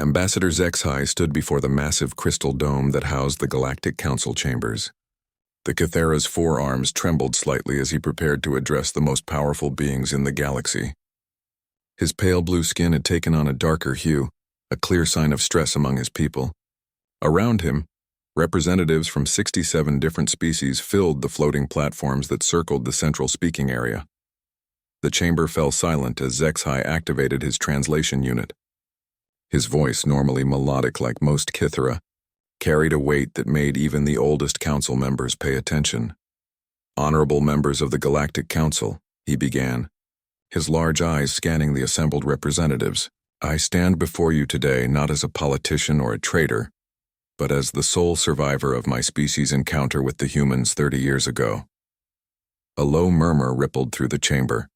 Ambassador HFY stood before the massive crystal dome that housed the Galactic Council chambers. The Kythera's forearms trembled slightly as he prepared to address the most powerful beings in the galaxy. His pale blue skin had taken on a darker hue, a clear sign of stress among his people. Around him, representatives from 67 different species filled the floating platforms that circled the central speaking area. The chamber fell silent as HFY activated his translation unit. His voice, normally melodic like most Kythera, carried a weight that made even the oldest council members pay attention. "Honorable members of the Galactic Council," he began, his large eyes scanning the assembled representatives, "I stand before you today not as a politician or a traitor, but as the sole survivor of my species' encounter with the humans 30 years ago." A low murmur rippled through the chamber.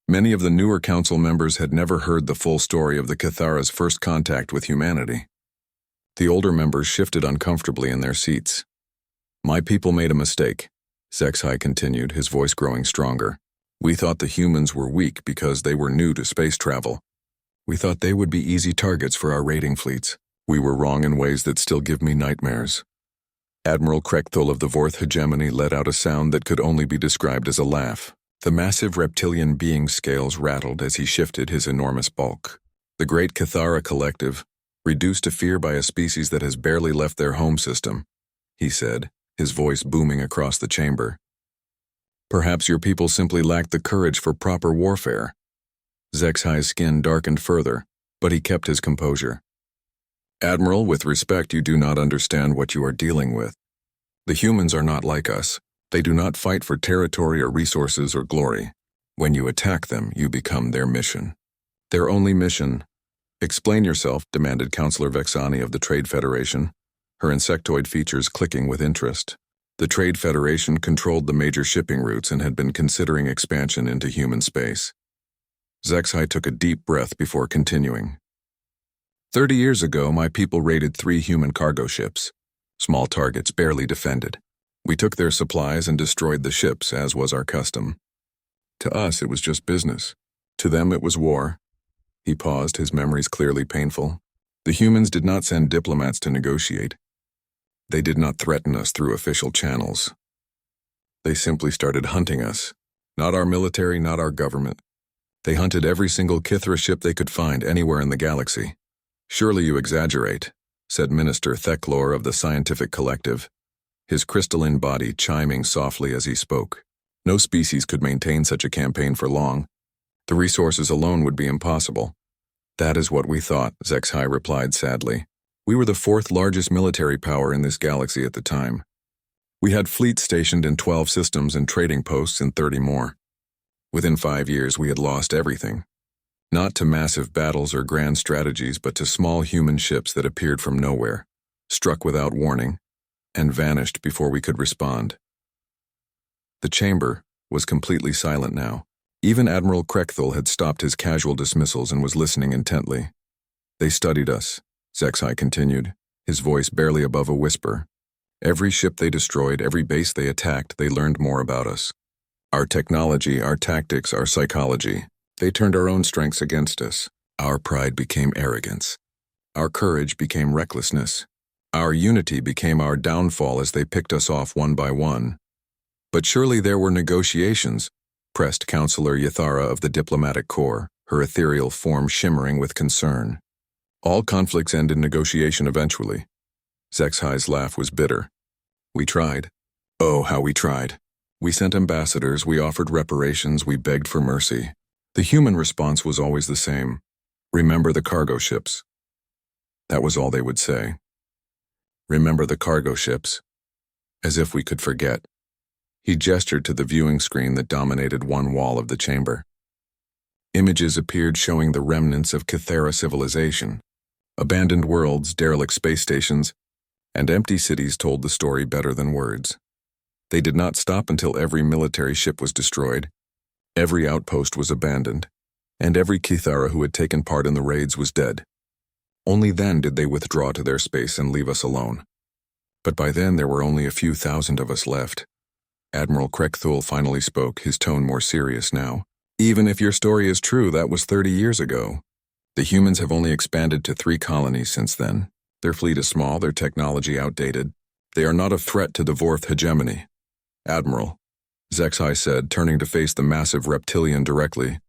Many of the newer council members had never heard the full story of the Kythera's first contact with humanity. The older members shifted uncomfortably in their seats. "My people made a mistake," HFY continued, his voice growing stronger. "We thought the humans were weak because they were new to space travel. We thought they would be easy targets for our raiding fleets. We were wrong in ways that still give me nightmares." Admiral Krekthul of the Vorth hegemony let out a sound that could only be described as a laugh. The massive reptilian being's scales rattled as he shifted his enormous bulk. "The great Kythera collective, reduced to fear by a species that has barely left their home system," he said, his voice booming across the chamber. "Perhaps your people simply lacked the courage for proper warfare." HFY's skin darkened further, but he kept his composure. "Admiral, with respect, you do not understand what you are dealing with. The humans are not like us. They do not fight for territory or resources or glory. When you attack them, you become their mission. Their only mission—" "Explain yourself," demanded Councillor Vexani of the Trade Federation, her insectoid features clicking with interest. The Trade Federation controlled the major shipping routes and had been considering expansion into human space. HFY took a deep breath before continuing. 30 years ago, my people raided 3 human cargo ships. Small targets barely defended. We took their supplies and destroyed the ships, as was our custom. To us, it was just business. To them, it was war." He paused, his memories clearly painful. "The humans did not send diplomats to negotiate. They did not threaten us through official channels. They simply started hunting us. Not our military, not our government. They hunted every single Kythera ship they could find anywhere in the galaxy." "Surely you exaggerate," said Minister Theclor of the Scientific Collective, his crystalline body chiming softly as he spoke. "No species could maintain such a campaign for long. The resources alone would be impossible." "That is what we thought," HFY replied sadly. "We were the 4th largest military power in this galaxy at the time. We had fleets stationed in 12 systems and trading posts in 30 more. Within 5 years, we had lost everything. Not to massive battles or grand strategies, but to small human ships that appeared from nowhere, struck without warning, and vanished before we could respond." The chamber was completely silent now. Even Admiral Krekthul had stopped his casual dismissals and was listening intently. "They studied us," HFY continued, his voice barely above a whisper. "Every ship they destroyed, every base they attacked, they learned more about us. Our technology, our tactics, our psychology. They turned our own strengths against us. Our pride became arrogance. Our courage became recklessness. Our unity became our downfall as they picked us off one by one." "But surely there were negotiations," pressed Councillor Yathara of the Diplomatic Corps, her ethereal form shimmering with concern. "All conflicts end in negotiation eventually." HFY's laugh was bitter. "We tried. Oh, how we tried. We sent ambassadors, we offered reparations, we begged for mercy. The human response was always the same. Remember the cargo ships." That was all they would say. Remember the cargo ships. As if we could forget. He gestured to the viewing screen that dominated one wall of the chamber. Images appeared showing the remnants of Kythera civilization. Abandoned worlds, derelict space stations, and empty cities told the story better than words. They did not stop until every military ship was destroyed, every outpost was abandoned, and every Kythera who had taken part in the raids was dead. Only then did they withdraw to their space and leave us alone. But by then there were only a few thousand of us left. Admiral Krekthul finally spoke, his tone more serious now. "Even if your story is true, that was 30 years ago. The humans have only expanded to 3 colonies since then. Their fleet is small, their technology outdated. They are not a threat to the Vorth hegemony. Admiral, Zexai said, turning to face the massive reptilian directly.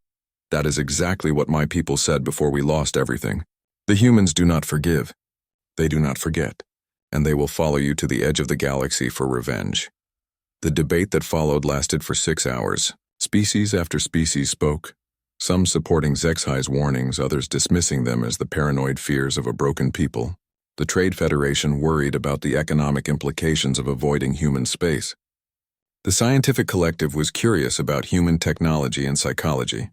That is exactly what my people said before we lost everything. The humans do not forgive. They do not forget. And they will follow you to the edge of the galaxy for revenge. The debate that followed lasted for 6 hours. Species after species spoke, some supporting Zexai's warnings, others dismissing them as the paranoid fears of a broken people. The Trade Federation worried about the economic implications of avoiding human space. The scientific collective was curious about human technology and psychology.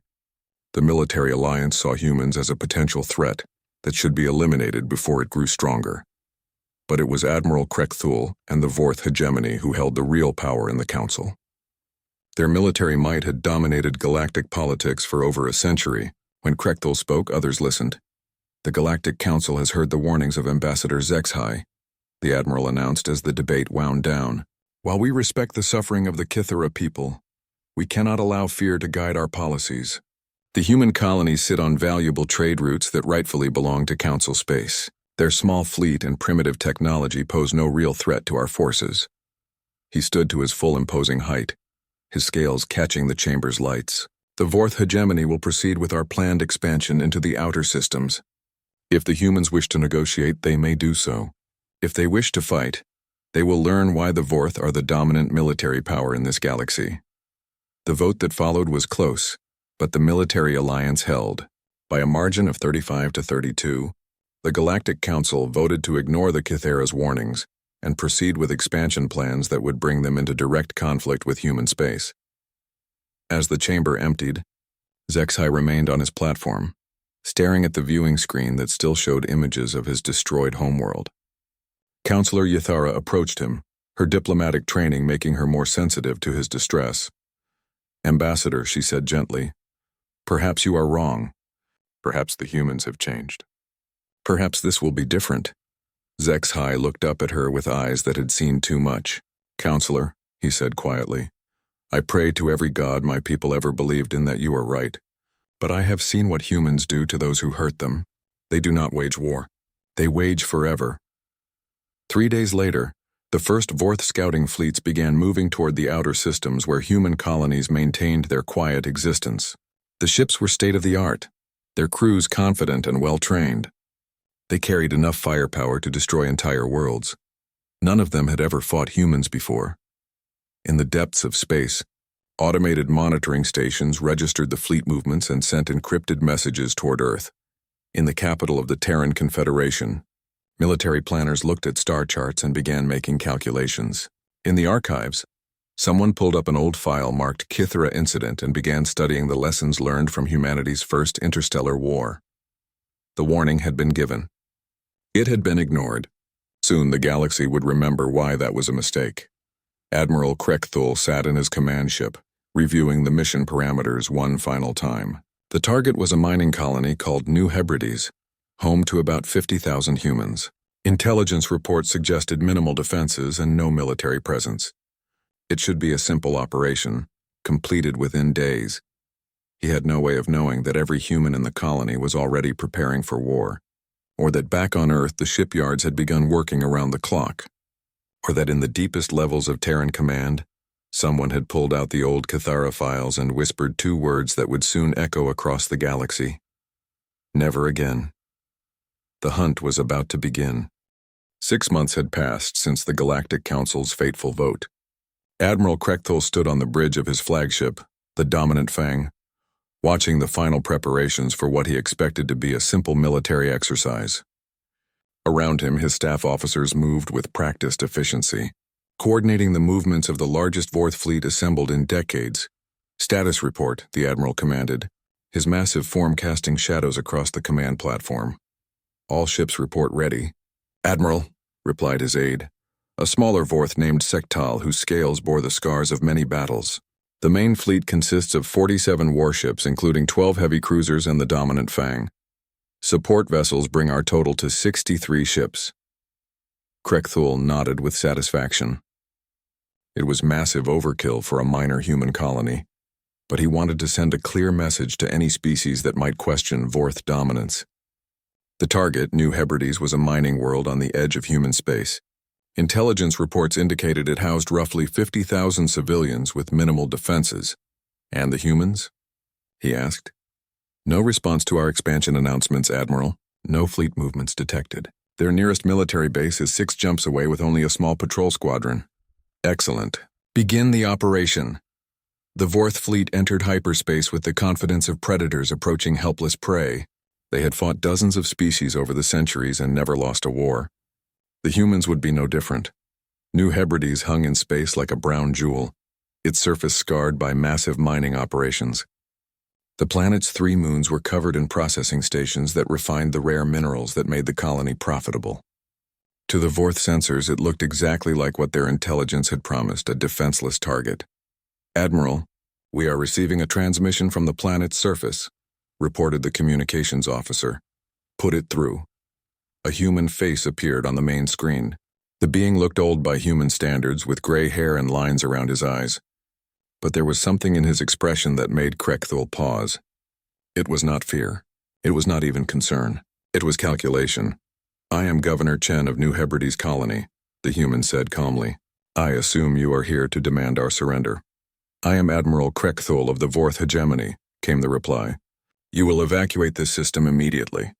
The military alliance saw humans as a potential threat that should be eliminated before it grew stronger. But it was Admiral Krekthul and the Vorth hegemony who held the real power in the council. Their military might had dominated galactic politics for over a century. When Krekthul spoke, others listened. The Galactic Council has heard the warnings of Ambassador Zexai, the Admiral announced as the debate wound down. While we respect the suffering of the Kithara people, we cannot allow fear to guide our policies. The human colonies sit on valuable trade routes that rightfully belong to Council space. Their small fleet and primitive technology pose no real threat to our forces. He stood to his full imposing height, his scales catching the chamber's lights. The Vorth hegemony will proceed with our planned expansion into the outer systems. If the humans wish to negotiate, they may do so. If they wish to fight, they will learn why the Vorth are the dominant military power in this galaxy. The vote that followed was close, but the military alliance held. By a margin of 35 to 32, the Galactic Council voted to ignore the Kithara's warnings and proceed with expansion plans that would bring them into direct conflict with human space. As the chamber emptied, Zexai remained on his platform, staring at the viewing screen that still showed images of his destroyed homeworld. Counselor Yathara approached him, her diplomatic training making her more sensitive to his distress. "Ambassador," she said gently, "perhaps you are wrong. Perhaps the humans have changed. Perhaps this will be different." Zexai looked up at her with eyes that had seen too much. "Counselor," he said quietly, "I pray to every god my people ever believed in that you are right. But I have seen what humans do to those who hurt them. They do not wage war. They wage forever." 3 days later, the first Vorth scouting fleets began moving toward the outer systems where human colonies maintained their quiet existence. The ships were state-of-the-art, their crews confident and well-trained. They carried enough firepower to destroy entire worlds. None of them had ever fought humans before. In the depths of space, automated monitoring stations registered the fleet movements and sent encrypted messages toward Earth. In the capital of the Terran Confederation, military planners looked at star charts and began making calculations. In the archives, someone pulled up an old file marked Kithara Incident and began studying the lessons learned from humanity's first interstellar war. The warning had been given. It had been ignored. Soon the galaxy would remember why that was a mistake. Admiral Krekthul sat in his command ship, reviewing the mission parameters one final time. The target was a mining colony called New Hebrides, home to about 50,000 humans. Intelligence reports suggested minimal defenses and no military presence. It should be a simple operation, completed within days. He had no way of knowing that every human in the colony was already preparing for war, or that back on Earth the shipyards had begun working around the clock, or that in the deepest levels of Terran command, someone had pulled out the old Kithara files and whispered 2 words that would soon echo across the galaxy. Never again. The hunt was about to begin. 6 months had passed since the Galactic Council's fateful vote. Admiral Krekthul stood on the bridge of his flagship, the Dominant Fang, watching the final preparations for what he expected to be a simple military exercise. Around him, his staff officers moved with practiced efficiency, coordinating the movements of the largest Vorth fleet assembled in decades. "Status report," the Admiral commanded, his massive form casting shadows across the command platform. "All ships report ready." "Admiral," replied his aide, a smaller Vorth named Sektal whose scales bore the scars of many battles. "The main fleet consists of 47 warships, including 12 heavy cruisers and the Dominant Fang. Support vessels bring our total to 63 ships." Krekthul nodded with satisfaction. It was massive overkill for a minor human colony. but he wanted to send a clear message to any species that might question Vorth dominance. The target, New Hebrides, was a mining world on the edge of human space. Intelligence reports indicated it housed roughly 50,000 civilians with minimal defenses. And the humans? He asked. No response to our expansion announcements, Admiral. No fleet movements detected. Their nearest military base is 6 jumps away with only a small patrol squadron. Excellent. Begin the operation. The Vorth fleet entered hyperspace with the confidence of predators approaching helpless prey. They had fought dozens of species over the centuries and never lost a war. The humans would be no different. New Hebrides hung in space like a brown jewel, its surface scarred by massive mining operations. The planet's 3 moons were covered in processing stations that refined the rare minerals that made the colony profitable. To the Vorth sensors, it looked exactly like what their intelligence had promised, a defenseless target. Admiral, we are receiving a transmission from the planet's surface, reported the communications officer. Put it through. A human face appeared on the main screen. The being looked old by human standards, with gray hair and lines around his eyes. But there was something in his expression that made Krekthul pause. It was not fear. It was not even concern. It was calculation. I am Governor Chen of New Hebrides Colony, the human said calmly. I assume you are here to demand our surrender. I am Admiral Krekthul of the Vorth Hegemony, came the reply. You will evacuate this system immediately.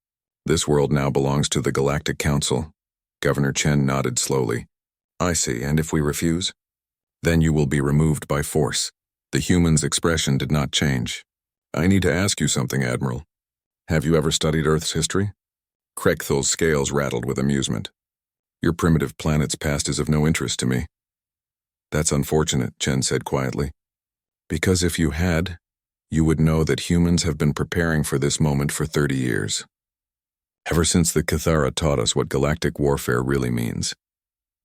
This world now belongs to the Galactic Council. Governor Chen nodded slowly. I see, and if we refuse? Then you will be removed by force. The human's expression did not change. I need to ask you something, Admiral. Have you ever studied Earth's history? Krekthul's scales rattled with amusement. Your primitive planet's past is of no interest to me. That's unfortunate, Chen said quietly. Because if you had, you would know that humans have been preparing for this moment for 30 years. Ever since the Cathara taught us what galactic warfare really means.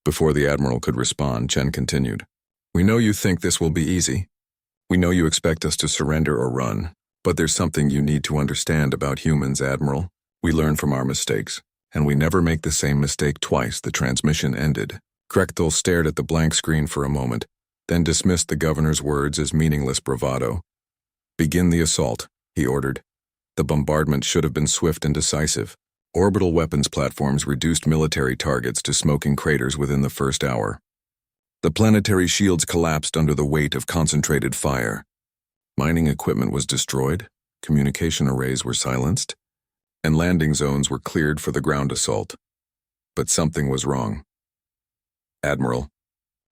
Before the Admiral could respond, Chen continued. We know you think this will be easy. We know you expect us to surrender or run, but there's something you need to understand about humans, Admiral. We learn from our mistakes, and we never make the same mistake twice. The transmission ended. Krekthul stared at the blank screen for a moment, then dismissed the governor's words as meaningless bravado. Begin the assault, he ordered. The bombardment should have been swift and decisive. Orbital weapons platforms reduced military targets to smoking craters within the first hour. The planetary shields collapsed under the weight of concentrated fire. Mining equipment was destroyed, communication arrays were silenced, and landing zones were cleared for the ground assault. But something was wrong. Admiral,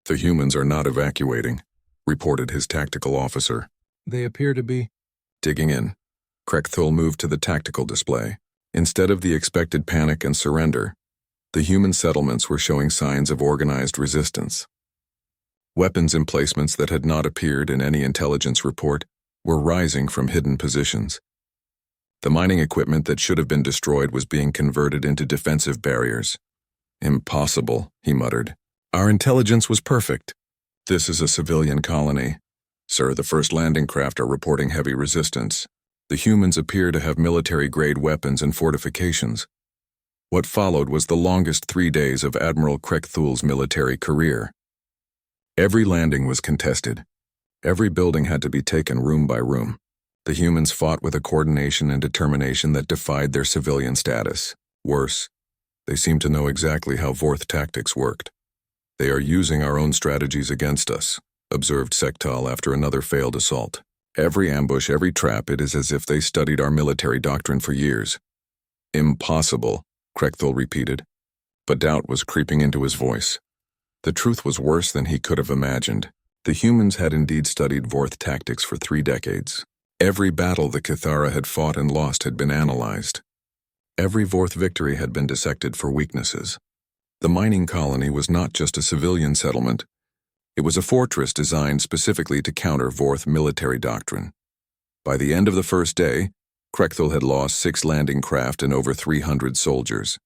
the humans are not evacuating, reported his tactical officer. They appear to be. Digging in, Krekthul moved to the tactical display. Instead of the expected panic and surrender, the human settlements were showing signs of organized resistance. Weapons emplacements that had not appeared in any intelligence report were rising from hidden positions. The mining equipment that should have been destroyed was being converted into defensive barriers. Impossible, he muttered. Our intelligence was perfect. This is a civilian colony. Sir, the first landing craft are reporting heavy resistance. The humans appear to have military-grade weapons and fortifications. What followed was the longest 3 days of Admiral Krekthul's military career. Every landing was contested. Every building had to be taken room by room. The humans fought with a coordination and determination that defied their civilian status. Worse, they seemed to know exactly how Vorth tactics worked. They are using our own strategies against us, observed Sektal after another failed assault. Every ambush, every trap, it is as if they studied our military doctrine for years. Impossible, Krekthul repeated, but doubt was creeping into his voice. The truth was worse than he could have imagined. The humans had indeed studied Vorth tactics for 3 decades. Every battle the Cathara had fought and lost had been analyzed. Every Vorth victory had been dissected for weaknesses. The mining colony was not just a civilian settlement. It was a fortress designed specifically to counter Vorth military doctrine. By the end of the first day, Krekthul had lost 6 landing craft and over 300 soldiers.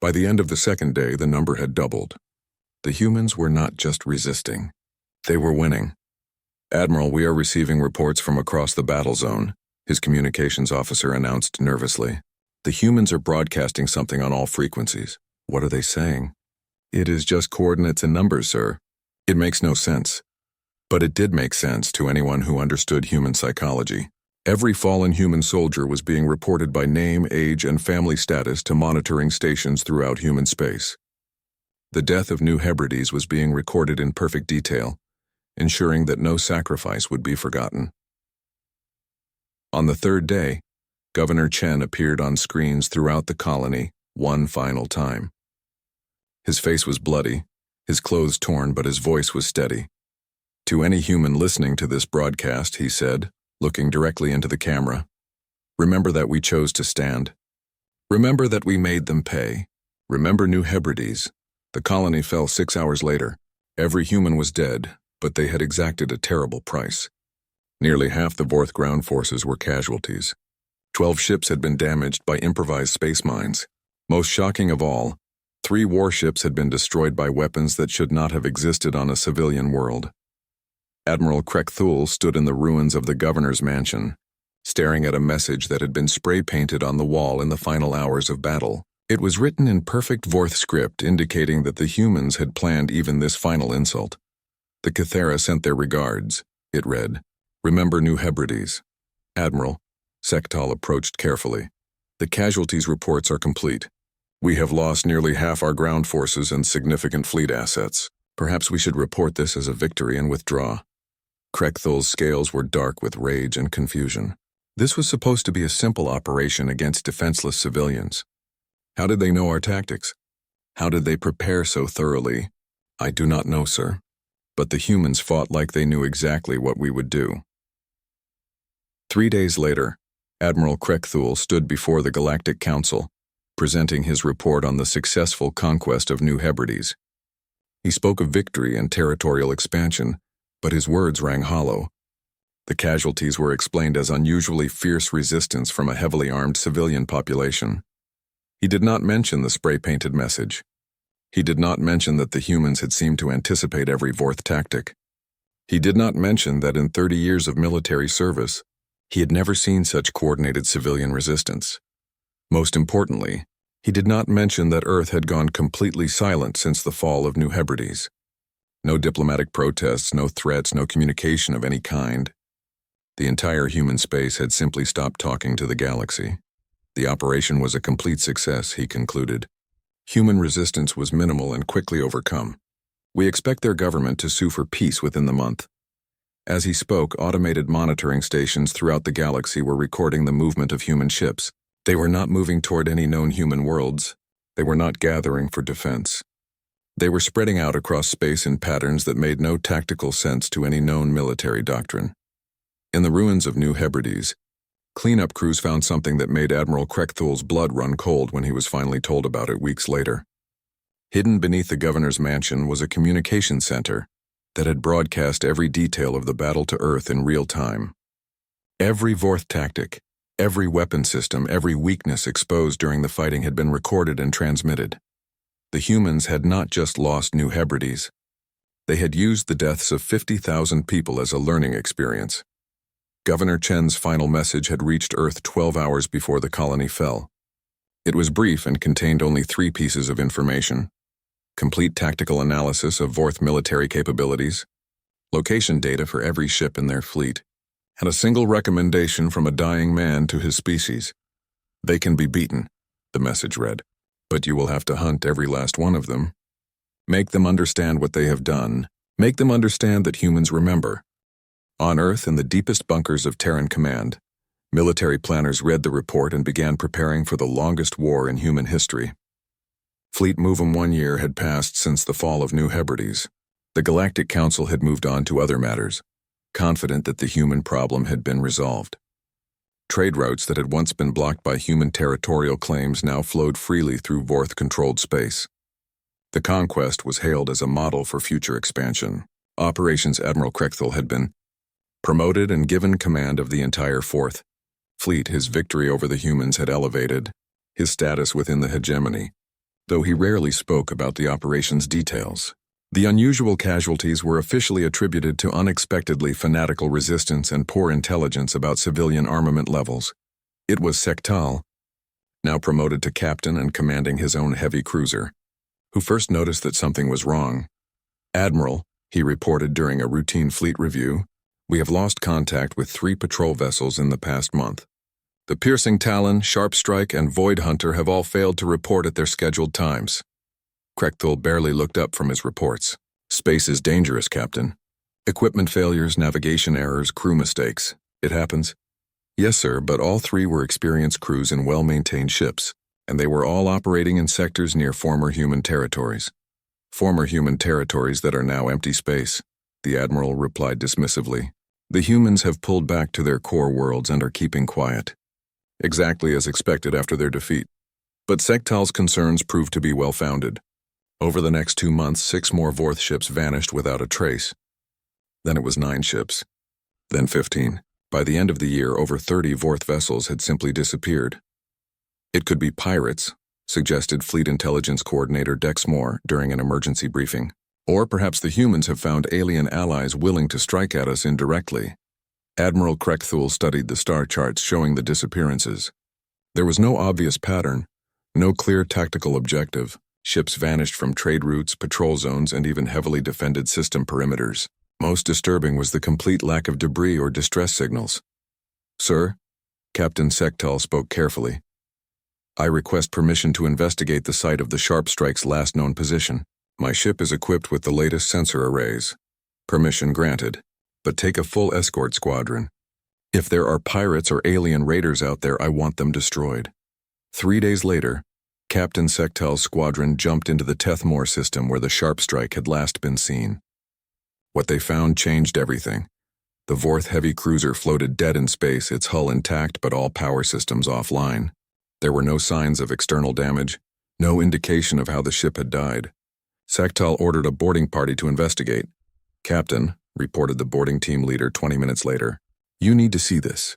By the end of the second day, the number had doubled. The humans were not just resisting. They were winning. Admiral, we are receiving reports from across the battle zone, his communications officer announced nervously. The humans are broadcasting something on all frequencies. What are they saying? It is just coordinates and numbers, sir. It makes no sense. But it did make sense to anyone who understood human psychology. Every fallen human soldier was being reported by name, age, and family status to monitoring stations throughout human space. The death of New Hebrides was being recorded in perfect detail, ensuring that no sacrifice would be forgotten. On the third day, Governor Chen appeared on screens throughout the colony one final time. His face was bloody, his clothes torn, but his voice was steady. To any human listening to this broadcast, he said, looking directly into the camera, "Remember that we chose to stand. Remember that we made them pay. Remember New Hebrides. The colony fell 6 hours later. Every human was dead, but they had exacted a terrible price. Nearly half the Vorth ground forces were casualties. 12 ships had been damaged by improvised space mines. Most shocking of all, 3 warships had been destroyed by weapons that should not have existed on a civilian world." Admiral Krekthul stood in the ruins of the governor's mansion, staring at a message that had been spray-painted on the wall in the final hours of battle. It was written in perfect Vorth script, indicating that the humans had planned even this final insult. "The Cathera sent their regards," it read. "Remember New Hebrides." "Admiral," Sektal approached carefully. "The casualties reports are complete. We have lost nearly half our ground forces and significant fleet assets. Perhaps we should report this as a victory and withdraw." Krekthul's scales were dark with rage and confusion. This was supposed to be a simple operation against defenseless civilians. How did they know our tactics? How did they prepare so thoroughly? "I do not know, sir. But the humans fought like they knew exactly what we would do." 3 days later, Admiral Krekthul stood before the Galactic Council, presenting his report on the successful conquest of New Hebrides. He spoke of victory and territorial expansion, but his words rang hollow. The casualties were explained as unusually fierce resistance from a heavily armed civilian population. He did not mention the spray-painted message. He did not mention that the humans had seemed to anticipate every Vorth tactic. He did not mention that in 30 years of military service, he had never seen such coordinated civilian resistance. Most importantly, he did not mention that Earth had gone completely silent since the fall of New Hebrides. No diplomatic protests, no threats, no communication of any kind. The entire human space had simply stopped talking to the galaxy. The operation was a complete success, he concluded. Human resistance was minimal and quickly overcome. We expect their government to sue for peace within the month. As he spoke, automated monitoring stations throughout the galaxy were recording the movement of human ships. They were not moving toward any known human worlds. They were not gathering for defense. They were spreading out across space in patterns that made no tactical sense to any known military doctrine. In the ruins of New Hebrides, cleanup crews found something that made Admiral Krekthul's blood run cold when he was finally told about it weeks later. Hidden beneath the governor's mansion was a communication center that had broadcast every detail of the battle to Earth in real time. Every Vorth tactic, every weapon system, every weakness exposed during the fighting had been recorded and transmitted. The humans had not just lost New Hebrides. They had used the deaths of 50,000 people as a learning experience. Governor Chen's final message had reached Earth 12 hours before the colony fell. It was brief and contained only 3 pieces of information: complete tactical analysis of Vorth military capabilities, location data for every ship in their fleet, and a single recommendation from a dying man to his species. "They can be beaten," the message read, "but you will have to hunt every last one of them. Make them understand what they have done. Make them understand that humans remember." On Earth, in the deepest bunkers of Terran Command, military planners read the report and began preparing for the longest war in human history. Fleet Movem 1 year had passed since the fall of New Hebrides. The Galactic Council had moved on to other matters, confident that the human problem had been resolved. Trade routes that had once been blocked by human territorial claims now flowed freely through Vorth-controlled space. The conquest was hailed as a model for future expansion. Operations Admiral Krekthul had been promoted and given command of the entire 4th Fleet. His victory over the humans had elevated his status within the hegemony, though he rarely spoke about the operation's details. The unusual casualties were officially attributed to unexpectedly fanatical resistance and poor intelligence about civilian armament levels. It was Sektal, now promoted to captain and commanding his own heavy cruiser, who first noticed that something was wrong. "Admiral," he reported during a routine fleet review. "We have lost contact with 3 patrol vessels in the past month. The Piercing Talon, Sharp Strike, and Void Hunter have all failed to report at their scheduled times." Krechthul barely looked up from his reports. "Space is dangerous, Captain. Equipment failures, navigation errors, crew mistakes. It happens." "Yes, sir, but all 3 were experienced crews in well-maintained ships, and they were all operating in sectors near former human territories." "Former human territories that are now empty space," the Admiral replied dismissively. "The humans have pulled back to their core worlds and are keeping quiet. Exactly as expected after their defeat. But Sektal's concerns proved to be well-founded. Over the next 2 months, 6 more Vorth ships vanished without a trace. Then it was 9 ships. Then 15. By the end of the year, over 30 Vorth vessels had simply disappeared. "It could be pirates," suggested Fleet Intelligence Coordinator Dexmore during an emergency briefing. "Or perhaps the humans have found alien allies willing to strike at us indirectly." Admiral Krechthul studied the star charts showing the disappearances. There was no obvious pattern, no clear tactical objective. Ships vanished from trade routes, patrol zones, and even heavily defended system perimeters. Most disturbing was the complete lack of debris or distress signals. "Sir," Captain Sektal spoke carefully, "I request permission to investigate the site of the Sharp Strike's last known position. My ship is equipped with the latest sensor arrays." "Permission granted. But take a full escort squadron. If there are pirates or alien raiders out there, I want them destroyed." 3 days later, Captain Sektal's squadron jumped into the Tethmore system where the Sharp Strike had last been seen. What they found changed everything. The Vorth heavy cruiser floated dead in space, its hull intact but all power systems offline. There were no signs of external damage, no indication of how the ship had died. Sektal ordered a boarding party to investigate. "Captain," reported the boarding team leader 20 minutes later, "you need to see this."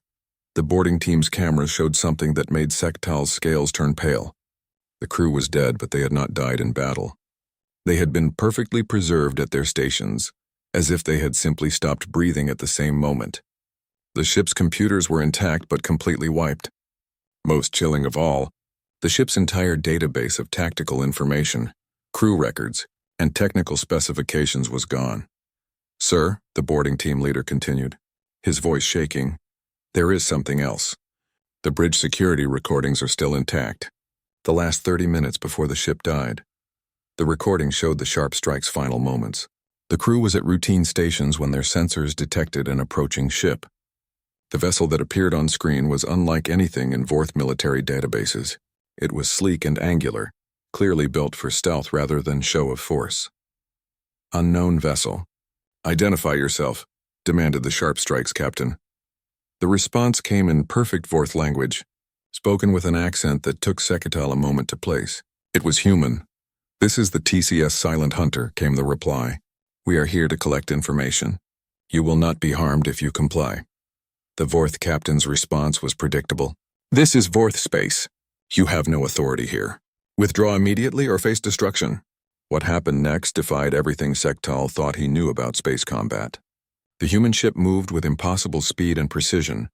The boarding team's cameras showed something that made Sektal's scales turn pale. The crew was dead, but they had not died in battle. They had been perfectly preserved at their stations, as if they had simply stopped breathing at the same moment. The ship's computers were intact but completely wiped. Most chilling of all, the ship's entire database of tactical information, crew records, and technical specifications was gone. "Sir," the boarding team leader continued, his voice shaking, "there is something else. The bridge security recordings are still intact. The last 30 minutes before the ship died. The recording showed the Sharp Strike's final moments. The crew was at routine stations when their sensors detected an approaching ship. The vessel that appeared on screen was unlike anything in Vorth military databases. It was sleek and angular, clearly built for stealth rather than show of force. Unknown vessel. "Identify yourself," demanded the Sharp Strike's captain. The response came in perfect Vorth language, spoken with an accent that took Sektal a moment to place. It was human. "This is the TCS Silent Hunter," came the reply. "We are here to collect information. You will not be harmed if you comply." The Vorth captain's response was predictable. "This is Vorth space. You have no authority here. Withdraw immediately or face destruction." What happened next defied everything Sektal thought he knew about space combat. The human ship moved with impossible speed and precision,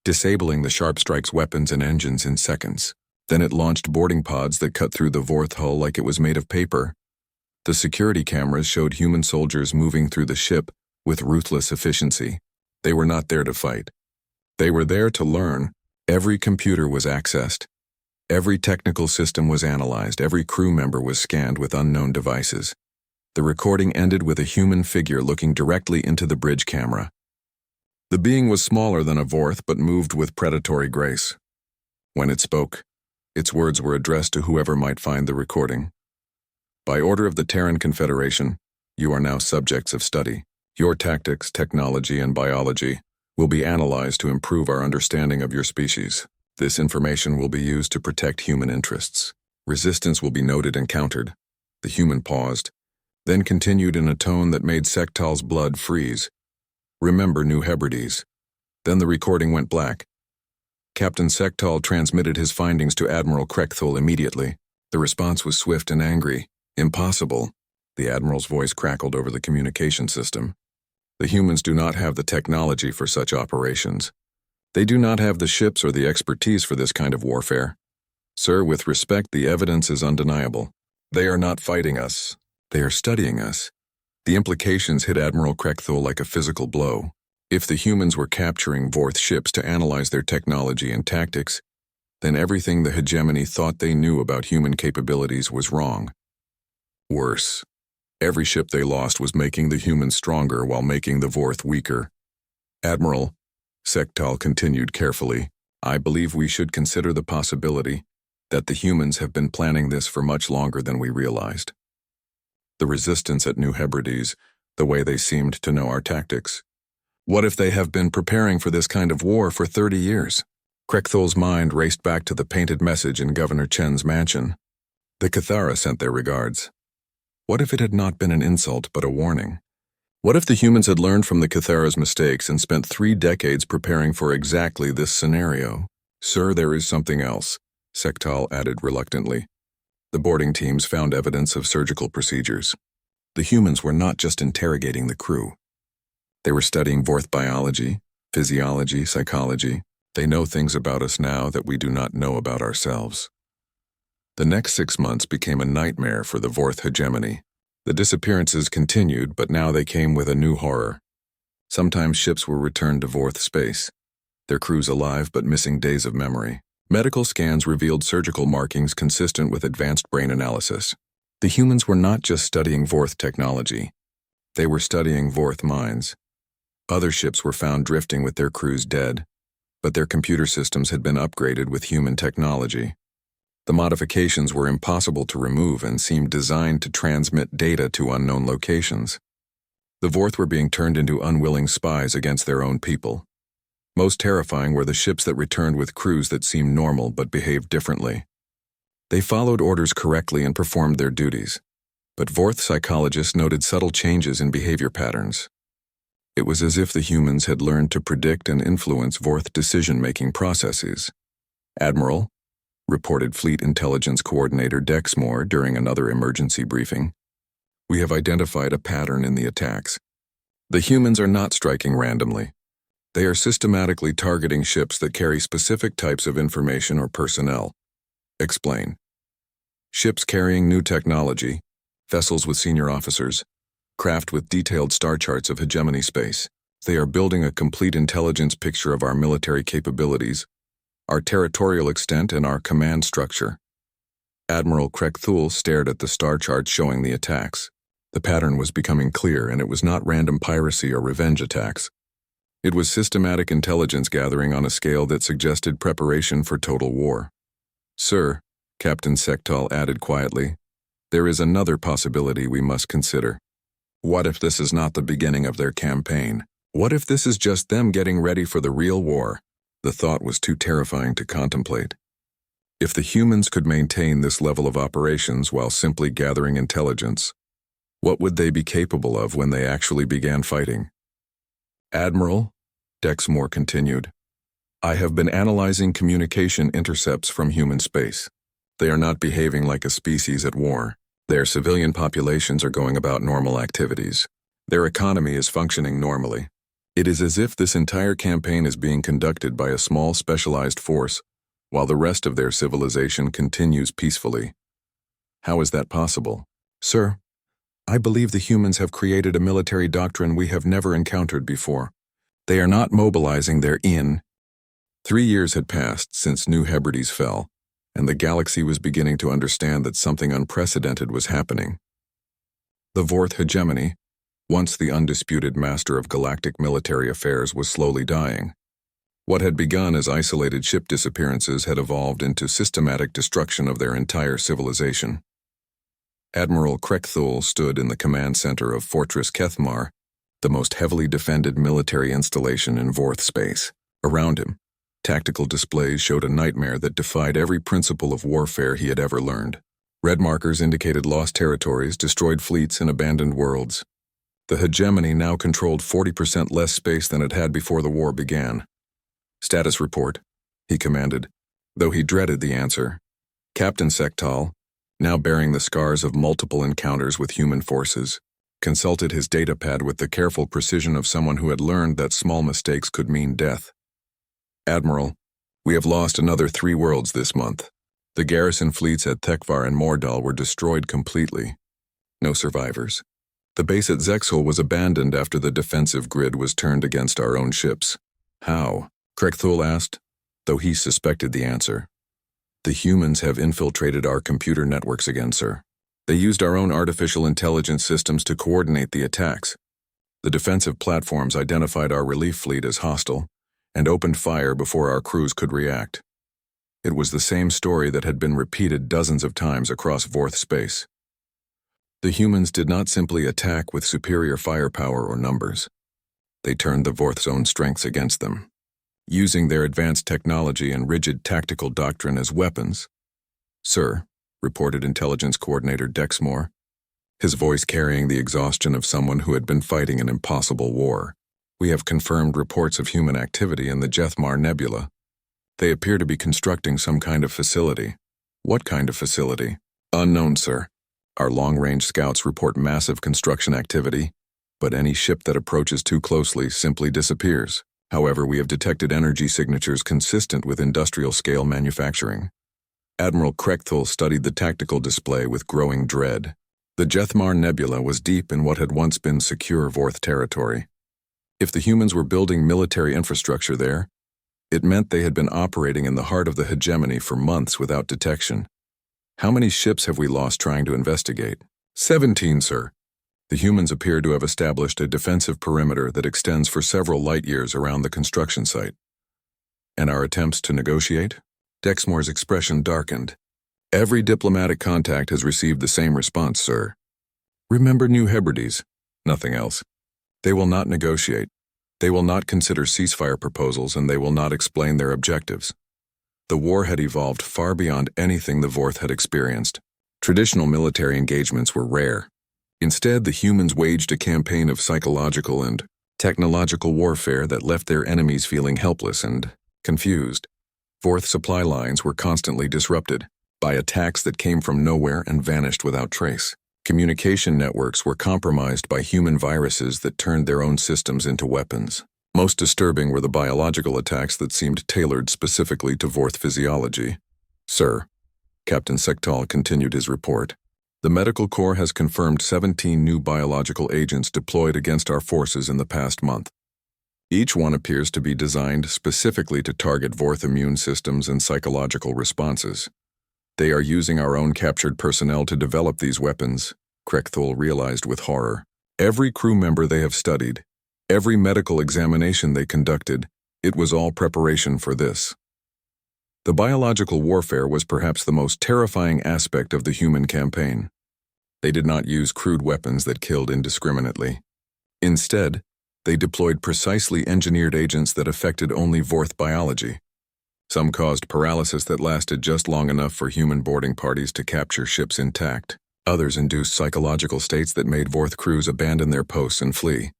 disabling the Sharp Strike's weapons and engines in seconds. Then it launched boarding pods that cut through the Vorth hull like it was made of paper. The security cameras showed human soldiers moving through the ship with ruthless efficiency. They were not there to fight. They were there to learn. Every computer was accessed. Every technical system was analyzed. Every crew member was scanned with unknown devices. The recording ended with a human figure looking directly into the bridge camera. The being was smaller than a Vorth but moved with predatory grace. When it spoke, its words were addressed to whoever might find the recording. "By order of the Terran Confederation, you are now subjects of study. Your tactics, technology, and biology will be analyzed to improve our understanding of your species. This information will be used to protect human interests. Resistance will be noted and countered." The human paused, then continued in a tone that made Sektal's blood freeze. "Remember New Hebrides." Then the recording went black. Captain Sektal transmitted his findings to Admiral Krechthul immediately. The response was swift and angry. "Impossible." The Admiral's voice crackled over the communication system. "The humans do not have the technology for such operations. They do not have the ships or the expertise for this kind of warfare. Sir, with respect, the evidence is undeniable. They are not fighting us. They are studying us. The implications hit Admiral Krekthul like a physical blow. If the humans were capturing Vorth ships to analyze their technology and tactics, then everything the hegemony thought they knew about human capabilities was wrong. Worse, every ship they lost was making the humans stronger while making the Vorth weaker. Admiral, Sektal continued carefully, I believe we should consider the possibility that the humans have been planning this for much longer than we realized. The resistance at New Hebrides, the way they seemed to know our tactics. What if they have been preparing for this kind of war for 30 years? Krekthul's mind raced back to the painted message in Governor Chen's mansion. The Cathara sent their regards. What if it had not been an insult but a warning? What if the humans had learned from the Cathara's mistakes and spent 3 decades preparing for exactly this scenario? Sir, there is something else, Sektal added reluctantly. The boarding teams found evidence of surgical procedures. The humans were not just interrogating the crew. They were studying Vorth biology, physiology, psychology. They know things about us now that we do not know about ourselves. The next 6 months became a nightmare for the Vorth hegemony. The disappearances continued, but now they came with a new horror. Sometimes ships were returned to Vorth space, their crews alive but missing days of memory. Medical scans revealed surgical markings consistent with advanced brain analysis. The humans were not just studying Vorth technology. They were studying Vorth minds. Other ships were found drifting with their crews dead, but their computer systems had been upgraded with human technology. The modifications were impossible to remove and seemed designed to transmit data to unknown locations. The Vorth were being turned into unwilling spies against their own people. Most terrifying were the ships that returned with crews that seemed normal but behaved differently. They followed orders correctly and performed their duties, but Vorth psychologists noted subtle changes in behavior patterns. It was as if the humans had learned to predict and influence Vorth decision-making processes. Admiral, reported Fleet Intelligence Coordinator Dexmore during another emergency briefing, we have identified a pattern in the attacks. The humans are not striking randomly. They are systematically targeting ships that carry specific types of information or personnel. Explain. Ships carrying new technology, vessels with senior officers, craft with detailed star charts of hegemony space. They are building a complete intelligence picture of our military capabilities, our territorial extent, and our command structure. Admiral Krekthul stared at the star chart showing the attacks. The pattern was becoming clear, and it was not random piracy or revenge attacks. It was systematic intelligence gathering on a scale that suggested preparation for total war. Sir, Captain Sektal added quietly, there is another possibility we must consider. What if this is not the beginning of their campaign? What if this is just them getting ready for the real war? The thought was too terrifying to contemplate. If the humans could maintain this level of operations while simply gathering intelligence, what would they be capable of when they actually began fighting? Admiral, Dexmore continued, I have been analyzing communication intercepts from human space. They are not behaving like a species at war. Their civilian populations are going about normal activities. Their economy is functioning normally. It is as if this entire campaign is being conducted by a small specialized force, while the rest of their civilization continues peacefully. How is that possible? Sir, I believe the humans have created a military doctrine we have never encountered before. They are not mobilizing, they're in. 3 years had passed since New Hebrides fell, and the galaxy was beginning to understand that something unprecedented was happening. The Vorth hegemony, once the undisputed master of galactic military affairs, was slowly dying. What had begun as isolated ship disappearances had evolved into systematic destruction of their entire civilization. Admiral Krekthul stood in the command center of Fortress Kethmar, the most heavily defended military installation in Vorth space. Around him, tactical displays showed a nightmare that defied every principle of warfare he had ever learned. Red markers indicated lost territories, destroyed fleets, and abandoned worlds. The hegemony now controlled 40% less space than it had before the war began. Status report, he commanded, though he dreaded the answer. Captain Sektal, now bearing the scars of multiple encounters with human forces, consulted his datapad with the careful precision of someone who had learned that small mistakes could mean death. Admiral, we have lost another 3 worlds this month. The garrison fleets at Thekvar and Mordal were destroyed completely. No survivors. The base at Zexel was abandoned after the defensive grid was turned against our own ships. How? Krekthul asked, though he suspected the answer. The humans have infiltrated our computer networks again, sir. They used our own artificial intelligence systems to coordinate the attacks. The defensive platforms identified our relief fleet as hostile and opened fire before our crews could react. It was the same story that had been repeated dozens of times across Vorth space. The humans did not simply attack with superior firepower or numbers. They turned the Vorth's own strengths against them, using their advanced technology and rigid tactical doctrine as weapons. Sir, reported Intelligence Coordinator Dexmore, his voice carrying the exhaustion of someone who had been fighting an impossible war. We have confirmed reports of human activity in the Jethmar Nebula. They appear to be constructing some kind of facility. What kind of facility? Unknown, sir. Our long-range scouts report massive construction activity, but any ship that approaches too closely simply disappears. However, we have detected energy signatures consistent with industrial-scale manufacturing. Admiral Krekthul studied the tactical display with growing dread. The Jethmar Nebula was deep in what had once been secure Vorth territory. If the humans were building military infrastructure there, it meant they had been operating in the heart of the hegemony for months without detection. How many ships have we lost trying to investigate? 17, sir. The humans appear to have established a defensive perimeter that extends for several light-years around the construction site. And our attempts to negotiate? Dexmore's expression darkened. Every diplomatic contact has received the same response, sir. Remember New Hebrides. Nothing else. They will not negotiate. They will not consider ceasefire proposals, and they will not explain their objectives. The war had evolved far beyond anything the Vorth had experienced. Traditional military engagements were rare. Instead, the humans waged a campaign of psychological and technological warfare that left their enemies feeling helpless and confused. Vorth supply lines were constantly disrupted by attacks that came from nowhere and vanished without trace. Communication networks were compromised by human viruses that turned their own systems into weapons. Most disturbing were the biological attacks that seemed tailored specifically to Vorth physiology. Sir, Captain Sektal continued his report. The Medical Corps has confirmed 17 new biological agents deployed against our forces in the past month. Each one appears to be designed specifically to target Vorth immune systems and psychological responses. They are using our own captured personnel to develop these weapons, Krekthul realized with horror. Every crew member they have studied, every medical examination they conducted, it was all preparation for this. The biological warfare was perhaps the most terrifying aspect of the human campaign. They did not use crude weapons that killed indiscriminately. Instead, they deployed precisely engineered agents that affected only Vorth biology. Some caused paralysis that lasted just long enough for human boarding parties to capture ships intact. Others induced psychological states that made Vorth crews abandon their posts and flee.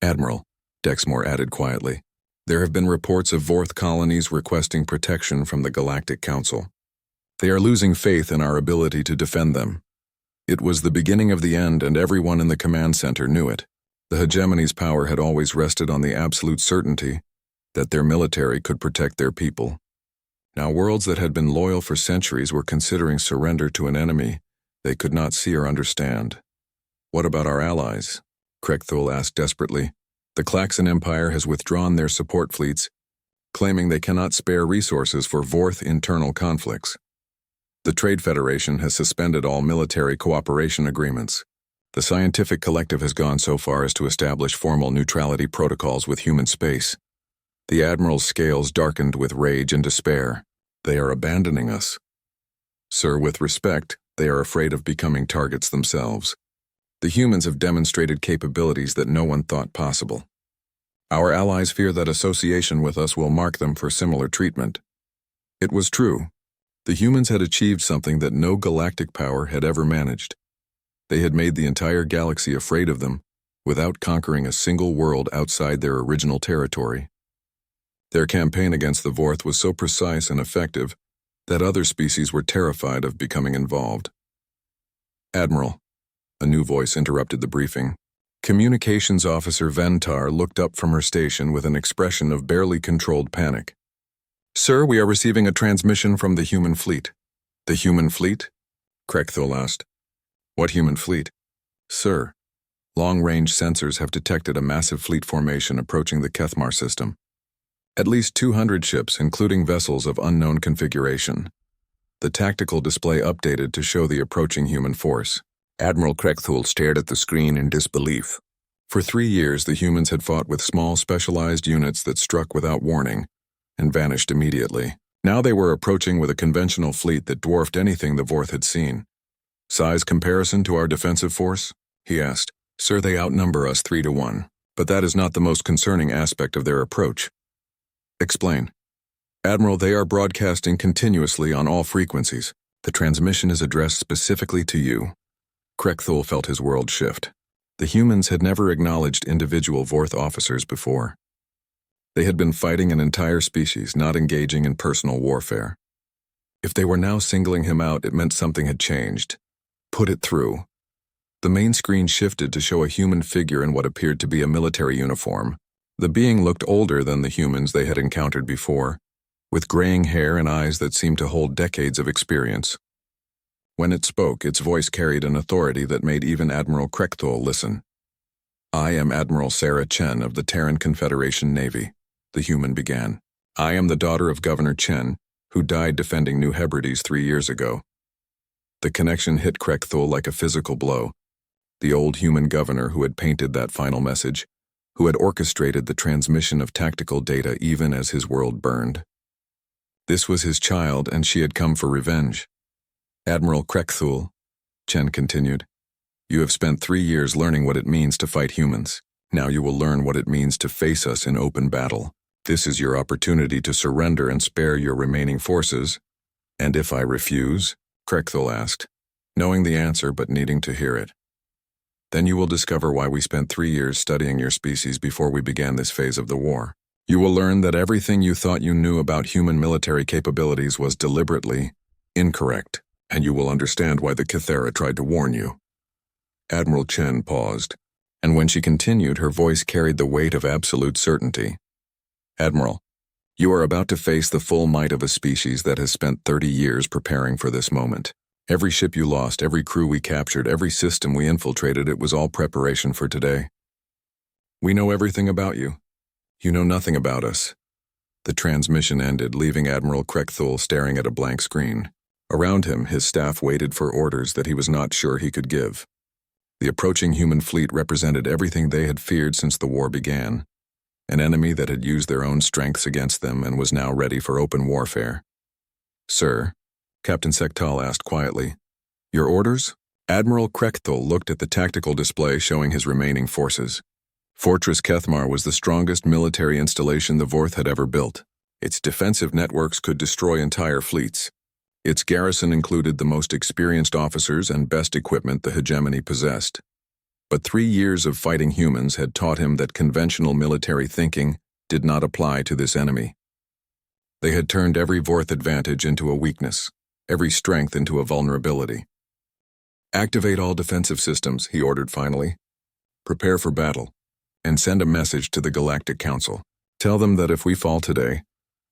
Admiral, Dexmore added quietly, there have been reports of Vorth colonies requesting protection from the Galactic Council. They are losing faith in our ability to defend them. It was the beginning of the end, and everyone in the command center knew it. The hegemony's power had always rested on the absolute certainty that their military could protect their people. Now worlds that had been loyal for centuries were considering surrender to an enemy they could not see or understand. What about our allies? Krekthul asked desperately. The Klaxon Empire has withdrawn their support fleets, claiming they cannot spare resources for Vorth internal conflicts. The Trade Federation has suspended all military cooperation agreements. The scientific collective has gone so far as to establish formal neutrality protocols with human space. The Admiral's scales darkened with rage and despair. They are abandoning us. Sir, with respect, they are afraid of becoming targets themselves. The humans have demonstrated capabilities that no one thought possible. Our allies fear that association with us will mark them for similar treatment. It was true. The humans had achieved something that no galactic power had ever managed. They had made the entire galaxy afraid of them without conquering a single world outside their original territory. Their campaign against the Vorth was so precise and effective that other species were terrified of becoming involved. Admiral, a new voice interrupted the briefing. Communications Officer Ventar looked up from her station with an expression of barely controlled panic. Sir, we are receiving a transmission from the human fleet. The human fleet? Krekthul asked. What human fleet? Sir, Long-range sensors have detected a massive fleet formation approaching the Kethmar system. At least 200 ships, including vessels of unknown configuration. The tactical display updated to show the approaching human force. Admiral Krekthul stared at the screen in disbelief. For 3 years, the humans had fought with small, specialized units that struck without warning and vanished immediately. Now they were approaching with a conventional fleet that dwarfed anything the Vorth had seen. Size comparison to our defensive force? He asked. Sir, they outnumber us 3 to 1. But that is not the most concerning aspect of their approach. Explain. Admiral, they are broadcasting continuously on all frequencies. The transmission is addressed specifically to you. Krekthul felt his world shift. The humans had never acknowledged individual Vorth officers before. They had been fighting an entire species, not engaging in personal warfare. If they were now singling him out, it meant something had changed. Put it through. The main screen shifted to show a human figure in what appeared to be a military uniform. The being looked older than the humans they had encountered before, with graying hair and eyes that seemed to hold decades of experience. When it spoke, its voice carried an authority that made even Admiral Krekthul listen. I am Admiral Sarah Chen of the Terran Confederation Navy, the human began. I am the daughter of Governor Chen, who died defending New Hebrides 3 years ago. The connection hit Krekthul like a physical blow. The old human governor who had painted that final message, who had orchestrated the transmission of tactical data even as his world burned. This was his child, and she had come for revenge. Admiral Krekthul, Chen continued, you have spent 3 years learning what it means to fight humans. Now you will learn what it means to face us in open battle. This is your opportunity to surrender and spare your remaining forces. And if I refuse? Krekthul asked, knowing the answer but needing to hear it. Then you will discover why we spent 3 years studying your species before we began this phase of the war. You will learn that everything you thought you knew about human military capabilities was deliberately incorrect, and you will understand why the Kethera tried to warn you. Admiral Chen paused, and when she continued, her voice carried the weight of absolute certainty. Admiral, you are about to face the full might of a species that has spent 30 years preparing for this moment. Every ship you lost, every crew we captured, every system we infiltrated, it was all preparation for today. We know everything about you. You know nothing about us. The transmission ended, leaving Admiral Krekthul staring at a blank screen. Around him, his staff waited for orders that he was not sure he could give. The approaching human fleet represented everything they had feared since the war began. An enemy that had used their own strengths against them and was now ready for open warfare. Sir, Captain Sektal asked quietly, your orders? Admiral Krekthul looked at the tactical display showing his remaining forces. Fortress Kethmar was the strongest military installation the Vorth had ever built. Its defensive networks could destroy entire fleets. Its garrison included the most experienced officers and best equipment the hegemony possessed. But 3 years of fighting humans had taught him that conventional military thinking did not apply to this enemy. They had turned every Vorth advantage into a weakness, every strength into a vulnerability. Activate all defensive systems, he ordered finally. Prepare for battle, and send a message to the Galactic Council. Tell them that if we fall today,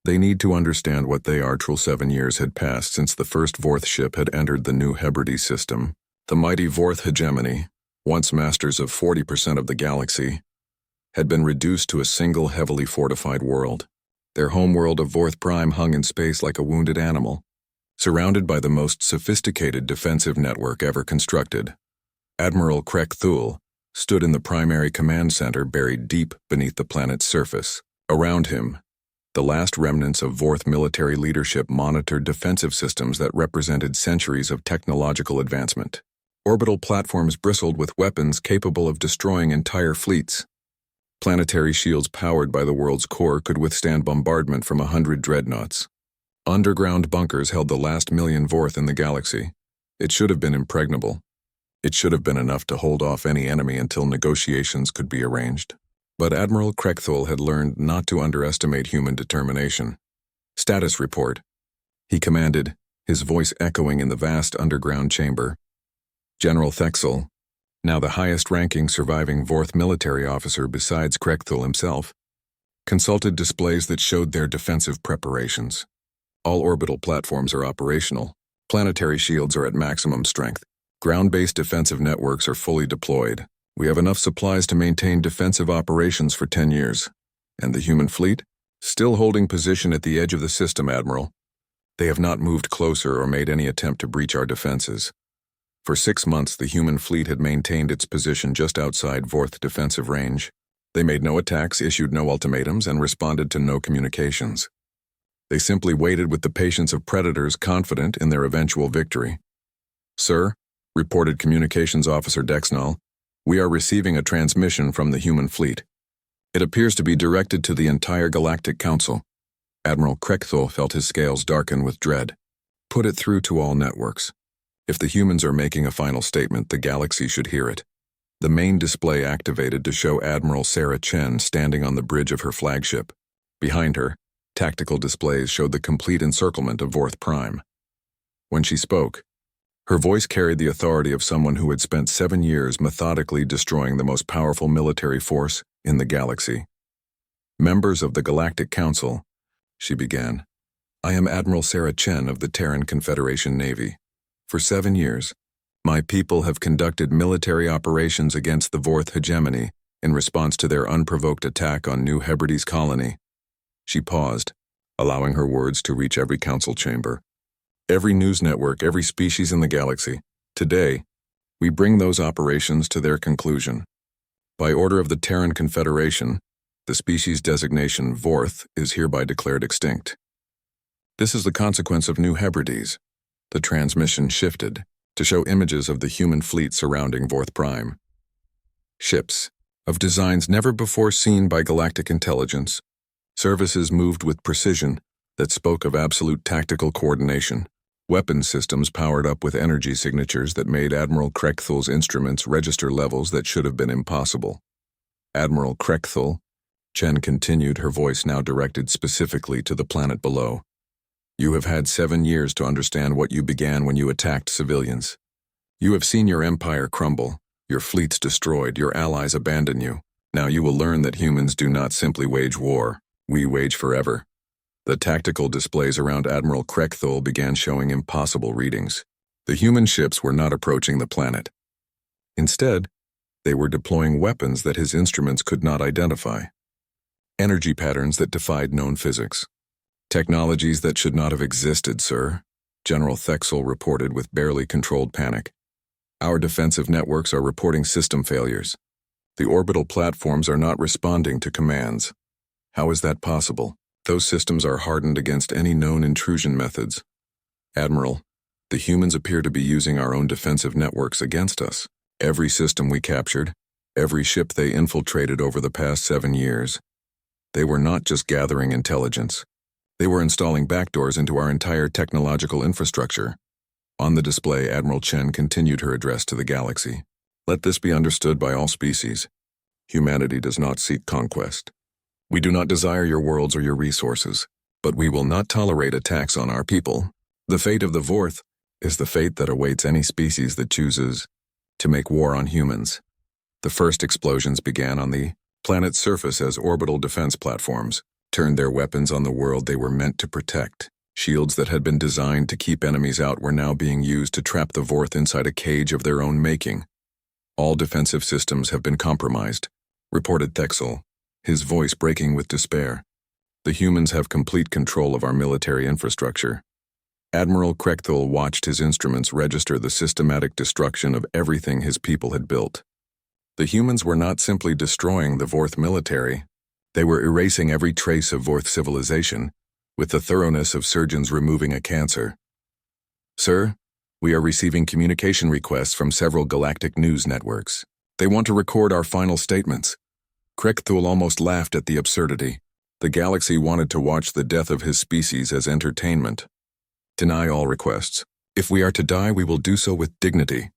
they need to understand what they are. 7 years had passed since the first Vorth ship had entered the New Hebrides system. The mighty Vorth hegemony, once masters of 40% of the galaxy, had been reduced to a single heavily fortified world. Their homeworld of Vorth Prime hung in space like a wounded animal, surrounded by the most sophisticated defensive network ever constructed. Admiral Krekthul stood in the primary command center buried deep beneath the planet's surface. Around him, the last remnants of Vorth military leadership monitored defensive systems that represented centuries of technological advancement. Orbital platforms bristled with weapons capable of destroying entire fleets. Planetary shields powered by the world's core could withstand bombardment from 100 dreadnoughts. Underground bunkers held the last million Vorth in the galaxy. It should have been impregnable. It should have been enough to hold off any enemy until negotiations could be arranged. But Admiral Krekthul had learned not to underestimate human determination. Status report, he commanded, his voice echoing in the vast underground chamber. General Thexel, now the highest-ranking surviving Vorth military officer besides Krekthul himself, consulted displays that showed their defensive preparations. All orbital platforms are operational. Planetary shields are at maximum strength. Ground-based defensive networks are fully deployed. We have enough supplies to maintain defensive operations for 10 years. And the human fleet? Still holding position at the edge of the system, Admiral. They have not moved closer or made any attempt to breach our defenses. For 6 months, the human fleet had maintained its position just outside Vorth defensive range. They made no attacks, issued no ultimatums, and responded to no communications. They simply waited with the patience of predators, confident in their eventual victory. Sir, reported Communications Officer Dexnall, we are receiving a transmission from the human fleet. It appears to be directed to the entire Galactic Council. Admiral Krekthul felt his scales darken with dread. Put it through to all networks. If the humans are making a final statement, the galaxy should hear it. The main display activated to show Admiral Sarah Chen standing on the bridge of her flagship. Behind her, tactical displays showed the complete encirclement of Vorth Prime. When she spoke, her voice carried the authority of someone who had spent 7 years methodically destroying the most powerful military force in the galaxy. Members of the Galactic Council, she began. I am Admiral Sarah Chen of the Terran Confederation Navy. For 7 years, my people have conducted military operations against the Vorth hegemony in response to their unprovoked attack on New Hebrides colony. She paused, allowing her words to reach every council chamber. Every news network, every species in the galaxy. Today, we bring those operations to their conclusion. By order of the Terran Confederation, the species designation Vorth is hereby declared extinct. This is the consequence of New Hebrides. The transmission shifted to show images of the human fleet surrounding Vorth Prime. Ships, of designs never before seen by galactic intelligence. Services moved with precision that spoke of absolute tactical coordination. Weapon systems powered up with energy signatures that made Admiral Krekthul's instruments register levels that should have been impossible. Admiral Krekthul, Chen continued, her voice now directed specifically to the planet below. You have had 7 years to understand what you began when you attacked civilians. You have seen your empire crumble, your fleets destroyed, your allies abandon you. Now you will learn that humans do not simply wage war, we wage forever. The tactical displays around Admiral Krekthul began showing impossible readings. The human ships were not approaching the planet. Instead, they were deploying weapons that his instruments could not identify. Energy patterns that defied known physics. Technologies that should not have existed, sir, General Thexel reported with barely controlled panic. Our defensive networks are reporting system failures. The orbital platforms are not responding to commands. How is that possible? Those systems are hardened against any known intrusion methods. Admiral, the humans appear to be using our own defensive networks against us. Every system we captured, every ship they infiltrated over the past 7 years, they were not just gathering intelligence. They were installing backdoors into our entire technological infrastructure. On the display, Admiral Chen continued her address to the galaxy. Let this be understood by all species. Humanity does not seek conquest. We do not desire your worlds or your resources, but we will not tolerate attacks on our people. The fate of the Vorth is the fate that awaits any species that chooses to make war on humans. The first explosions began on the planet's surface as orbital defense platforms turned their weapons on the world they were meant to protect. Shields that had been designed to keep enemies out were now being used to trap the Vorth inside a cage of their own making. All defensive systems have been compromised, reported Thexel, his voice breaking with despair. The humans have complete control of our military infrastructure. Admiral Krekthul watched his instruments register the systematic destruction of everything his people had built. The humans were not simply destroying the Vorth military. They were erasing every trace of Vorth civilization, with the thoroughness of surgeons removing a cancer. Sir, we are receiving communication requests from several galactic news networks. They want to record our final statements. Krekthul almost laughed at the absurdity. The galaxy wanted to watch the death of his species as entertainment. Deny all requests. If we are to die, we will do so with dignity.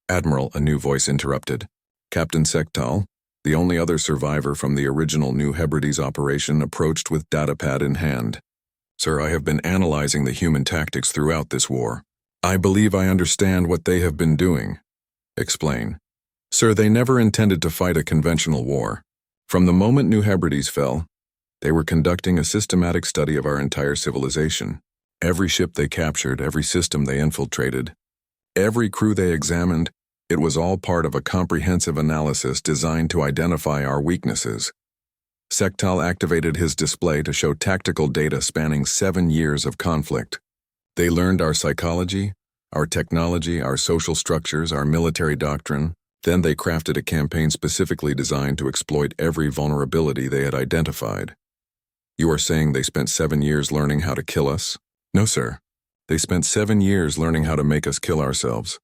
Admiral, a new voice interrupted. Captain Sektal, the only other survivor from the original New Hebrides operation, approached with datapad in hand. Sir, I have been analyzing the human tactics throughout this war. I believe I understand what they have been doing. Explain. Sir, they never intended to fight a conventional war. From the moment New Hebrides fell, they were conducting a systematic study of our entire civilization. Every ship they captured, every system they infiltrated, every crew they examined, It was all part of a comprehensive analysis designed to identify our weaknesses. Sectal activated his display to show tactical data spanning 7 years of conflict. They learned our psychology, our technology, our social structures, our military doctrine. Then they crafted a campaign specifically designed to exploit every vulnerability they had identified. You are saying they spent 7 years learning how to kill us? No, sir. They spent 7 years learning how to make us kill ourselves.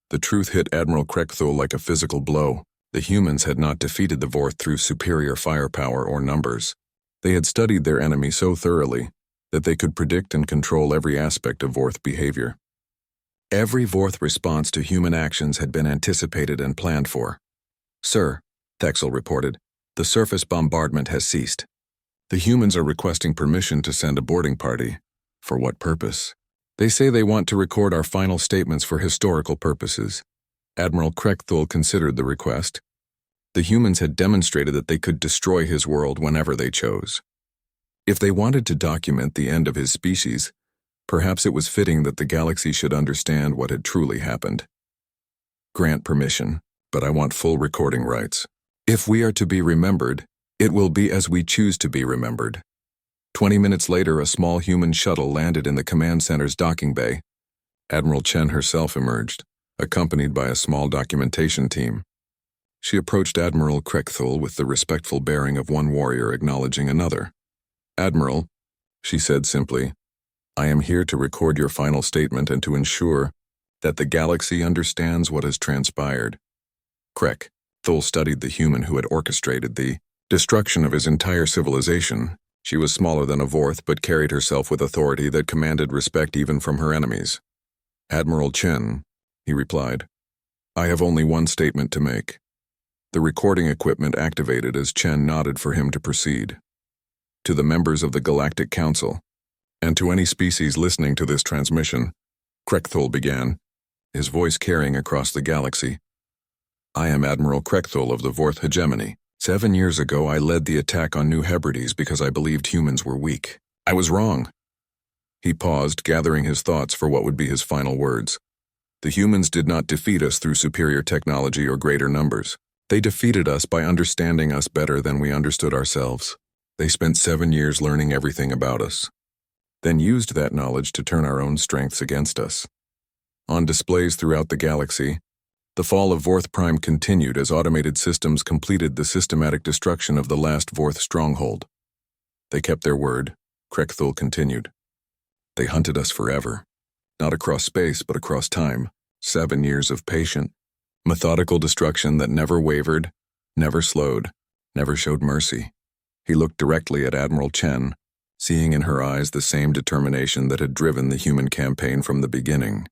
The truth hit Admiral Krekthul like a physical blow. The humans had not defeated the Vorth through superior firepower or numbers. They had studied their enemy so thoroughly that they could predict and control every aspect of Vorth behavior. Every Vorth response to human actions had been anticipated and planned for. Sir, Thexel reported, the surface bombardment has ceased. The humans are requesting permission to send a boarding party. For what purpose? They say they want to record our final statements for historical purposes. Admiral Krekthul considered the request. The humans had demonstrated that they could destroy his world whenever they chose. If they wanted to document the end of his species, perhaps it was fitting that the galaxy should understand what had truly happened. Grant permission, but I want full recording rights. If we are to be remembered, it will be as we choose to be remembered. 20 minutes later, a small human shuttle landed in the command center's docking bay. Admiral Chen herself emerged, accompanied by a small documentation team. She approached Admiral Krekthul with the respectful bearing of one warrior acknowledging another. Admiral, she said simply, I am here to record your final statement and to ensure that the galaxy understands what has transpired. Krekthul studied the human who had orchestrated the destruction of his entire civilization. She was smaller than a Vorth, but carried herself with authority that commanded respect even from her enemies. Admiral Chen, he replied, I have only one statement to make. The recording equipment activated as Chen nodded for him to proceed. To the members of the Galactic Council, and to any species listening to this transmission, Krekthul began, his voice carrying across the galaxy. I am Admiral Krekthul of the Vorth Hegemony. 7 years ago, I led the attack on New Hebrides because I believed humans were weak. I was wrong. He paused, gathering his thoughts for what would be his final words. The humans did not defeat us through superior technology or greater numbers. They defeated us by understanding us better than we understood ourselves. They spent 7 years learning everything about us, then used that knowledge to turn our own strengths against us. On displays throughout the galaxy, the fall of Vorth Prime continued as automated systems completed the systematic destruction of the last Vorth stronghold. They kept their word, Krekthul continued. They hunted us forever, not across space but across time. 7 years of patient, methodical destruction that never wavered, never slowed, never showed mercy. He looked directly at Admiral Chen, seeing in her eyes the same determination that had driven the human campaign from the beginning.